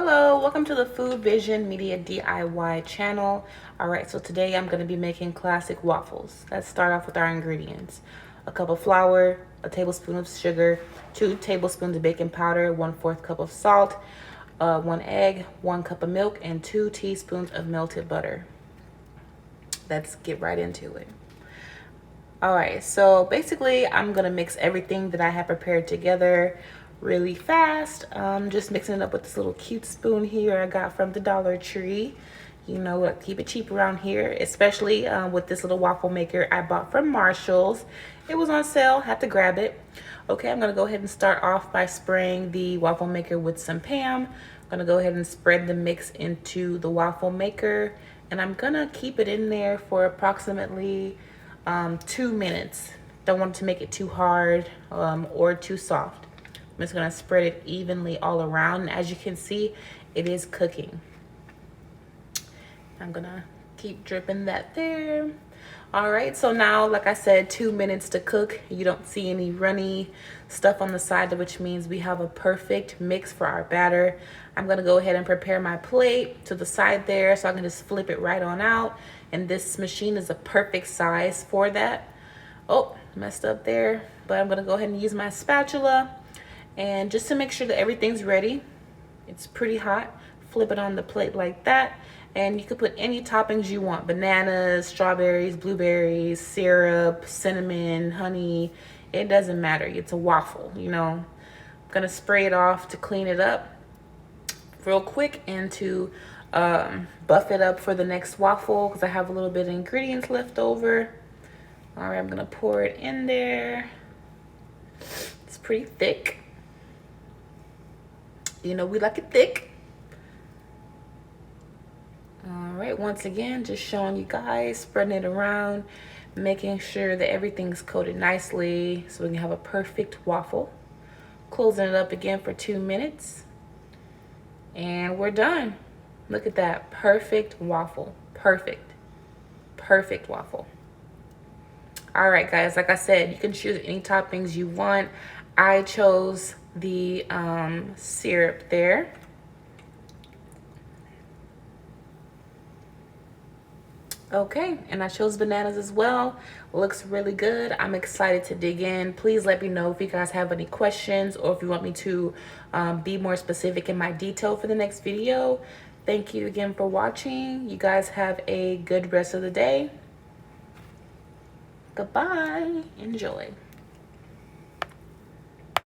Hello, welcome to the Food Vision Media DIY channel. Alright, so today I'm going to be making classic waffles. Let's start off with our ingredients. A cup of flour, a tablespoon of sugar, 2 tablespoons of baking powder, 1/4 cup of salt, 1 egg, 1 cup of milk, and 2 teaspoons of melted butter. Let's get right into it. Alright, so basically I'm going to mix everything that I have prepared together really fast. Just mixing it up with this little cute spoon here I got from the Dollar Tree. You know, keep it cheap around here, especially with this little waffle maker I bought from Marshall's. It was on sale, had to grab it. Okay, I'm gonna go ahead and start off by spraying the waffle maker with some Pam. I'm gonna go ahead and spread the mix into the waffle maker, and I'm gonna keep it in there for approximately 2 minutes. Don't want to make it too hard or too soft. I'm just gonna spread it evenly all around. And as you can see, it is cooking. I'm gonna keep dripping that there. All right, so now, like I said, 2 minutes to cook. You don't see any runny stuff on the side, which means we have a perfect mix for our batter. I'm gonna go ahead and prepare my plate to the side there so I can just flip it right on out. And this machine is a perfect size for that. Oh, messed up there, but I'm gonna go ahead and use my spatula. And just to make sure that everything's ready, it's pretty hot, flip it on the plate like that. And you could put any toppings you want: bananas, strawberries, blueberries, syrup, cinnamon, honey. It doesn't matter, it's a waffle, you know. I'm gonna spray it off to clean it up real quick and to buff it up for the next waffle because I have a little bit of ingredients left over. All right, I'm gonna pour it in there. It's pretty thick. You know, we like it thick. All right, once again, just showing you guys, spreading it around, making sure that everything's coated nicely so we can have a perfect waffle. Closing it up again for 2 minutes. And we're done. Look at that, perfect waffle, perfect waffle. All right, guys, like I said, you can choose any toppings you want. I chose the syrup there. Okay, and I chose bananas as well. Looks really good. I'm excited to dig in. Please let me know if you guys have any questions or if you want me to be more specific in my detail for the next video. Thank you again for watching. You guys have a good rest of the day. Goodbye. Enjoy.